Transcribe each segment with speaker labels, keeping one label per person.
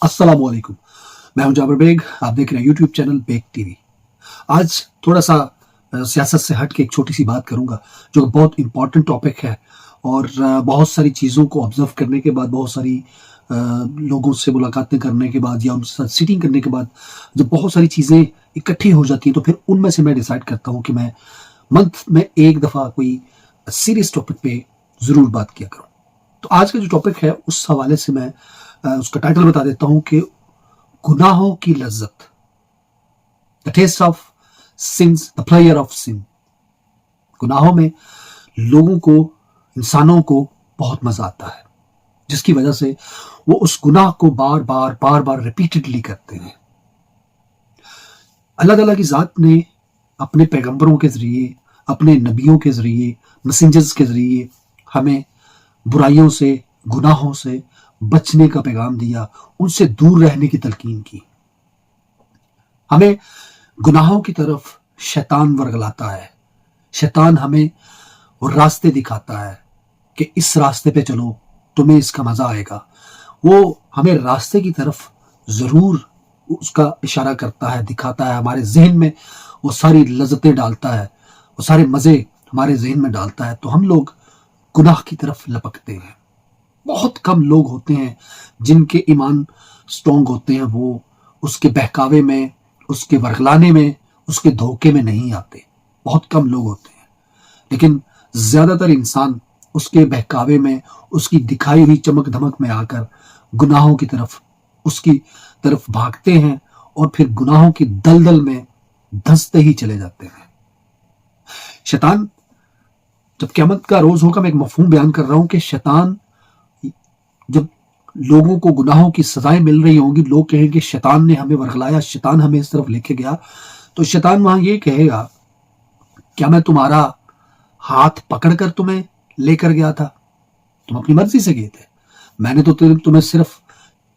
Speaker 1: अस्सलाम वालेकुम। मैं हूं जाबिर बेग। आप देख रहे हैं यूट्यूब चैनल बेग टीवी। आज थोड़ा सा सियासत से हट के एक छोटी सी बात करूंगा जो बहुत इंपॉर्टेंट टॉपिक है और बहुत सारी चीज़ों को ऑब्जर्व करने के बाद, बहुत सारी लोगों से मुलाकातें करने के बाद या उनके साथ सीटिंग करने के बाद जब बहुत सारी चीज़ें इकट्ठी हो जाती हैं तो फिर उनमें से मैं डिसाइड करता हूँ कि मैं मंथ में एक दफ़ा कोई सीरियस टॉपिक पे ज़रूर बात किया करूँ। तो आज का जो टॉपिक है उस हवाले से मैं उसका टाइटल बता देता हूं कि गुनाहों की लज्जत, the taste of sins, the player of sin. गुनाहों में लोगों को, इंसानों को बहुत मजा आता है, जिसकी वजह से वो उस गुनाह को बार बार रिपीटेडली करते हैं। अल्लाह ताला की जात ने अपने पैगंबरों के जरिए, अपने नबियों के जरिए, मैसेंजर्स के जरिए हमें बुराइयों से, गुनाहों से बचने का पैगाम दिया, उनसे दूर रहने की तलकीन की। हमें गुनाहों की तरफ शैतान वर्गलाता है। शैतान हमें वो रास्ते दिखाता है कि इस रास्ते पे चलो, तुम्हें इसका मजा आएगा। वो हमें रास्ते की तरफ जरूर उसका इशारा करता है, दिखाता है, हमारे जहन में वो सारी लज्जतें डालता है, वो सारे मजे हमारे जहन में डालता है, तो हम लोग गुनाह की तरफ लपकते हैं। बहुत कम लोग होते हैं जिनके ईमान स्ट्रॉन्ग होते हैं, वो उसके बहकावे में, उसके वर्गलाने में, उसके धोखे में नहीं आते। बहुत कम लोग होते हैं, लेकिन ज्यादातर इंसान उसके बहकावे में, उसकी दिखाई हुई चमक धमक में आकर गुनाहों की तरफ, उसकी तरफ भागते हैं और फिर गुनाहों की दलदल में धंसते ही चले जाते हैं। शैतान, जब क़यामत का रोज होगा, मैं एक मफहूम बयान कर रहा हूं कि शैतान, जब लोगों को गुनाहों की सजाएं मिल रही होंगी, लोग कहेंगे शैतान ने हमें वर्गलाया, शैतान हमें इस तरफ लेके गया, तो शैतान वहां ये कहेगा, क्या मैं तुम्हारा हाथ पकड़कर तुम्हें लेकर गया था? तुम अपनी मर्जी से गए थे। मैंने तो तुम्हें सिर्फ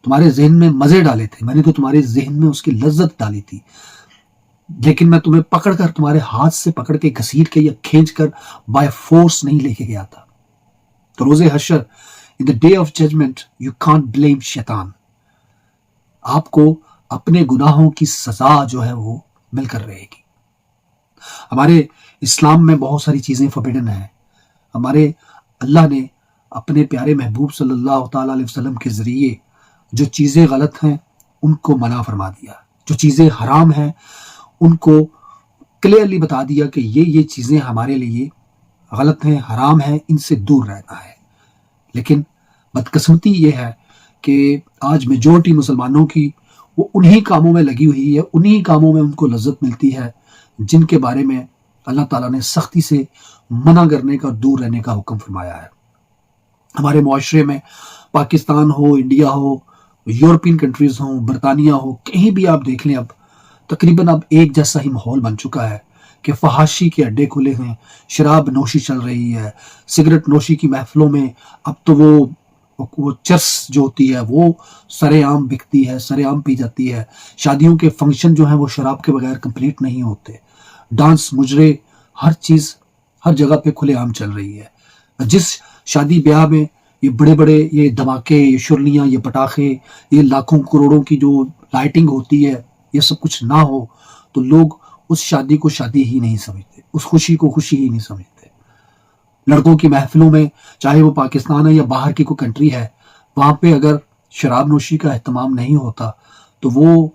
Speaker 1: तुम्हारे जहन में मजे डाले थे, मैंने तो तुम्हारे जहन में उसकी लज्जत डाली थी, लेकिन मैं तुम्हें पकड़कर, तुम्हारे हाथ से पकड़ के, घसीट के या खींच कर बाय फोर्स नहीं लेके गया था। तो रोजे हशर, In the day of judgment, you can't blame शैतान। आपको अपने गुनाहों की सजा जो है वो मिलकर रहेगी। हमारे इस्लाम में बहुत सारी चीजें फॉरबिडन है। हमारे अल्लाह ने अपने प्यारे महबूब सल्लल्लाहु ताला अलैहि वसल्लम के जरिए जो चीजें गलत हैं उनको मना फरमा दिया, जो चीजें हराम हैं उनको क्लियरली बता दिया कि ये चीजें हमारे लिए गलत हैं, हराम हैं, इनसे दूर रहना है। लेकिन बदकिस्मती ये है कि आज मेजॉरिटी मुसलमानों की वो उन्हीं कामों में लगी हुई है, उन्हीं कामों में उनको लज्जत मिलती है जिनके बारे में अल्लाह ताला ने सख्ती से मना करने का, दूर रहने का हुक्म फरमाया है। हमारे मुआशरे में, पाकिस्तान हो, इंडिया हो, यूरोपियन कंट्रीज हो, बरतानिया हो, कहीं भी आप देख लें, अब तकरीबन अब एक जैसा ही माहौल बन चुका है कि फहाशी के अड्डे खुले हैं, शराब नोशी चल रही है, सिगरेट नोशी की महफिलों में अब तो वो चर्स जो होती है वो सरेआम बिकती है, सरेआम पी जाती है। शादियों के फंक्शन जो हैं वो शराब के बगैर कंप्लीट नहीं होते। डांस, मुजरे, हर चीज हर जगह पे खुलेआम चल रही है। जिस शादी ब्याह में ये बड़े बड़े ये धमाके, ये शुरलियां, ये पटाखे, ये लाखों करोड़ों की जो लाइटिंग होती है, ये सब कुछ ना हो तो लोग उस शादी को शादी ही नहीं समझते, उस खुशी को खुशी ही नहीं समझते। लड़कों की महफिलों में, चाहे वो पाकिस्तान है या बाहर की कोई कंट्री है, वहां पे अगर शराब नोशी का एहतमाम नहीं होता तो वो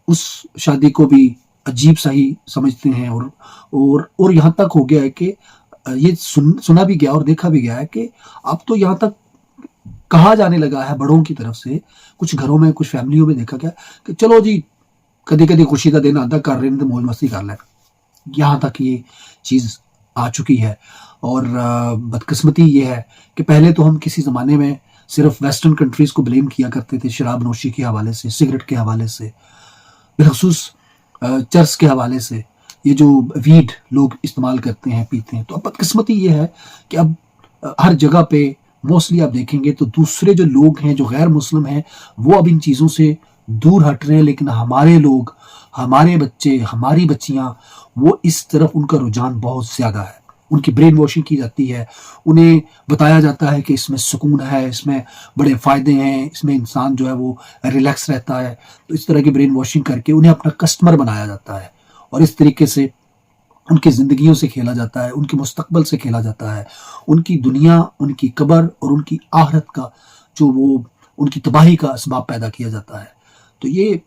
Speaker 1: उस शादी को भी अजीब सा ही समझते हैं। और यहाँ तक हो गया है कि ये सुना भी गया और देखा भी गया है कि अब तो यहाँ तक कहा जाने लगा है बड़ों की तरफ से, कुछ घरों में, कुछ फैमिलियों में देखा गया कि चलो जी, कभी कभी खुशी का दिन आता, कर रहे हैं तो मौज मस्ती कर लें। यहाँ तक ये चीज आ चुकी है। और बदकिस्मती ये है कि पहले तो हम किसी ज़माने में सिर्फ वेस्टर्न कंट्रीज़ को ब्लेम किया करते थे शराब नोशी के हवाले से, सिगरेट के हवाले से, बिलखसूस चर्स के हवाले से, ये जो वीड लोग इस्तेमाल करते हैं, पीते हैं। तो अब बदकिस्मती ये है कि अब हर जगह पे मोस्टली आप देखेंगे तो दूसरे जो लोग हैं, जो गैर मुस्लिम हैं, वो अब इन चीज़ों से दूर हट रहे हैं, लेकिन हमारे लोग, हमारे बच्चे, हमारी बच्चियाँ, वो इस तरफ उनका रुझान बहुत ज़्यादा है। उनकी ब्रेन वॉशिंग की जाती है, उन्हें बताया जाता है कि इसमें सुकून है, इसमें बड़े फ़ायदे हैं, इसमें इंसान जो है वो रिलैक्स रहता है। तो इस तरह की ब्रेन वॉशिंग करके उन्हें अपना कस्टमर बनाया जाता है और इस तरीके से उनकी ज़िंदगियों से खेला जाता है, उनके मुस्तकबिल से खेला जाता है, उनकी दुनिया, उनकी कब्र और उनकी आखिरत का जो वो उनकी तबाही का असबाब पैदा किया जाता है। तो ये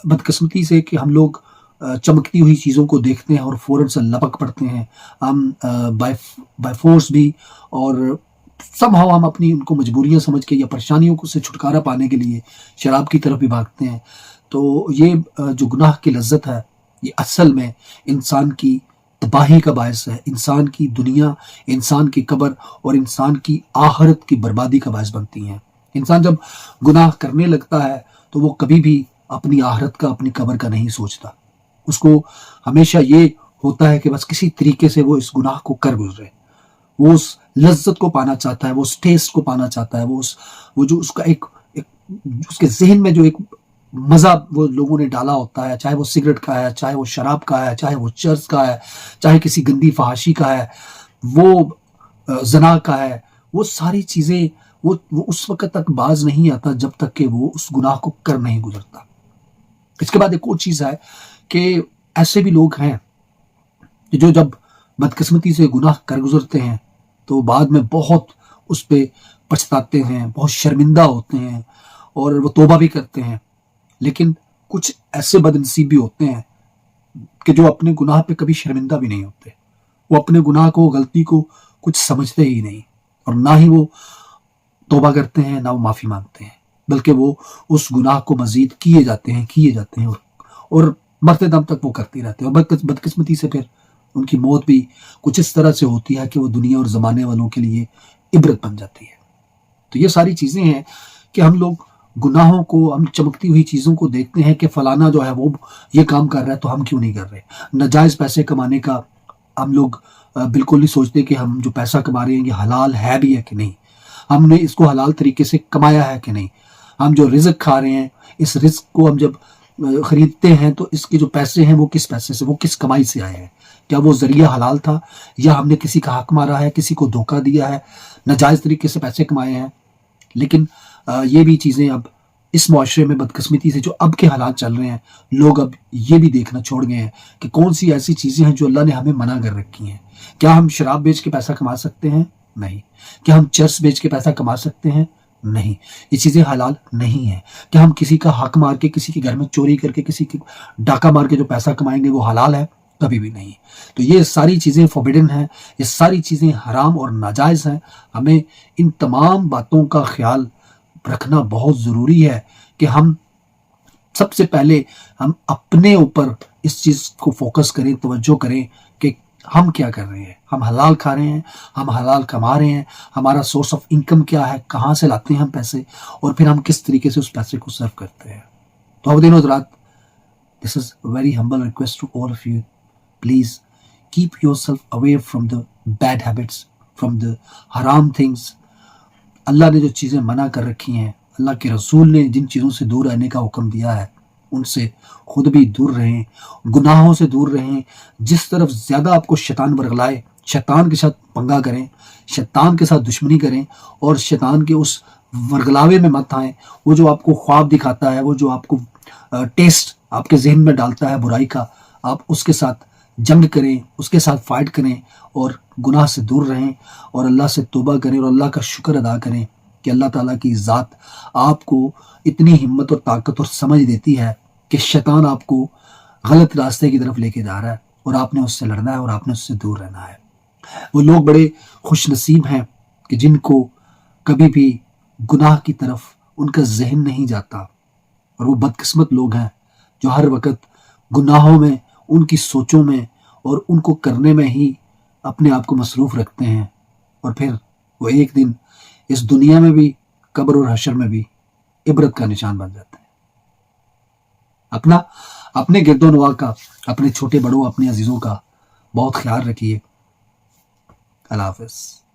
Speaker 1: बदकिस्मती से कि हम लोग चमकती हुई चीज़ों को देखते हैं और फ़ौरन से लपक पड़ते हैं, हम बाय फोर्स भी, और समहाउ हम अपनी उनको मजबूरियां समझ के या परेशानियों को से छुटकारा पाने के लिए शराब की तरफ भी भागते हैं। तो ये जो गुनाह की लज्जत है, ये असल में इंसान की तबाही का बायस है, इंसान की दुनिया, इंसान की कब्र और इंसान की आखिरत की बर्बादी का बायस बनती हैं। इंसान जब गुनाह करने लगता है तो वो कभी भी अपनी आखिरत का, अपनी कब्र का नहीं सोचता। उसको हमेशा ये होता है कि बस किसी तरीके से वो इस गुनाह को कर गुजरे, वो उस लज्जत को पाना चाहता है, वो उस टेस्ट को पाना चाहता है, वो जो उसका एक उसके जहन में जो एक मज़ा वो लोगों ने डाला होता है, चाहे वो सिगरेट का है, चाहे वो शराब का है, चाहे वो चर्च का है, चाहे किसी गंदी फहाशी का है, वो ज़ना का है, वो सारी चीज़ें वो उस वक़्त तक बाज़ नहीं आता जब तक कि वो उस गुनाह को कर नहीं गुज़रता। इसके बाद एक और चीज़ है कि ऐसे भी लोग हैं कि जो जब बदकिस्मती से गुनाह कर गुज़रते हैं तो बाद में बहुत उस पे पछताते हैं, बहुत शर्मिंदा होते हैं और वो तौबा भी करते हैं। लेकिन कुछ ऐसे बदनसीब भी होते हैं कि जो अपने गुनाह पे कभी शर्मिंदा भी नहीं होते। वो अपने गुनाह को, गलती को कुछ समझते ही नहीं और ना ही वो तौबा करते हैं, ना वो माफ़ी मांगते हैं, बल्कि वो उस गुनाह को मज़ीद किए जाते हैं और मरते दम तक वो करते रहते हैं। और बदकिस्मती से फिर उनकी मौत भी कुछ इस तरह से होती है कि वो दुनिया और ज़माने वालों के लिए इबरत बन जाती है। तो ये सारी चीज़ें हैं कि हम लोग गुनाहों को, हम चमकती हुई चीज़ों को देखते हैं कि फ़लाना जो है वो ये काम कर रहा है तो हम क्यों नहीं कर रहे। नाजायज़ पैसे कमाने का हम लोग बिल्कुल नहीं सोचते कि हम जो पैसा कमा रहे हैं ये हलाल है भी है कि नहीं, हमने इसको हलाल तरीके से कमाया है कि नहीं। हम जो रिज़्क खा रहे हैं, इस रिज़्क को हम जब ख़रीदते हैं तो इसके जो पैसे हैं वो किस पैसे से, वो किस कमाई से आए हैं। क्या वो ज़रिया हलाल था या हमने किसी का हक मारा है, किसी को धोखा दिया है, नाजायज़ तरीके से पैसे कमाए हैं। लेकिन ये भी चीज़ें अब इस मुआशरे में बदकिस्मती से जो अब के हालात चल रहे हैं, लोग अब ये भी देखना छोड़ गए हैं कि कौन सी ऐसी चीज़ें हैं जो अल्लाह ने हमें मना कर रखी हैं। क्या हम शराब बेच के पैसा कमा सकते हैं? नहीं। क्या हम चर्च बेच के पैसा कमा सकते हैं? नहीं। ये चीज़ें हलाल नहीं है। क्या हम किसी का हक मार के, किसी के घर में चोरी करके, किसी के डाका मार के जो पैसा कमाएंगे वो हलाल है? कभी भी नहीं। तो ये सारी चीज़ें फॉरबिडन हैं, ये सारी चीज़ें हराम और नाजायज़ हैं। हमें इन तमाम बातों का ख्याल रखना बहुत ज़रूरी है कि हम सबसे पहले हम अपने ऊपर इस चीज़ को फोकस करें, तवज्जो करें कि हम क्या कर रहे हैं। हम हलाल खा रहे हैं, हम हलाल कमा रहे हैं, हमारा सोर्स ऑफ इनकम क्या है, कहाँ से लाते हैं हम पैसे, और फिर हम किस तरीके से उस पैसे को सर्व करते हैं। तो अब दिन हज़रात, this is very humble request to all of you, please keep yourself away from the bad habits, from the haram things. अल्लाह ने जो चीज़ें मना कर रखी हैं, अल्लाह के रसूल ने जिन चीज़ों से दूर रहने का हुक्म दिया है, उनसे खुद भी दूर रहें, गुनाहों से दूर रहें। जिस तरफ ज़्यादा आपको शैतान वर्गलाए, शैतान के साथ पंगा करें, शैतान के साथ दुश्मनी करें और शैतान के उस वर्गलावे में मत आएँ। वो जो आपको ख्वाब दिखाता है, वो जो आपको टेस्ट आपके जहन में डालता है बुराई का, आप उसके साथ जंग करें, उसके साथ फाइट करें और गुनाह से दूर रहें और अल्लाह से तौबा करें और अल्लाह का शुक्र अदा करें कि अल्लाह ताला की ज़ात आपको इतनी हिम्मत और ताकत और समझ देती है कि शैतान आपको गलत रास्ते की तरफ लेके जा रहा है और आपने उससे लड़ना है और आपने उससे दूर रहना है। वो लोग बड़े खुशनसीब हैं कि जिनको कभी भी गुनाह की तरफ उनका जहन नहीं जाता, और वो बदकिस्मत लोग हैं जो हर वक्त गुनाहों में, उनकी सोचों में और उनको करने में ही अपने आप को मसरूफ़ रखते हैं, और फिर वो एक दिन इस दुनिया में भी, कब्र और हशर में भी इबरत का निशान बन जाते हैं। अपने गिरदोनवा का, अपने छोटे बड़ों, अपने अजीज़ों का बहुत ख्याल रखिए। अल्लाह हाफ़िज़।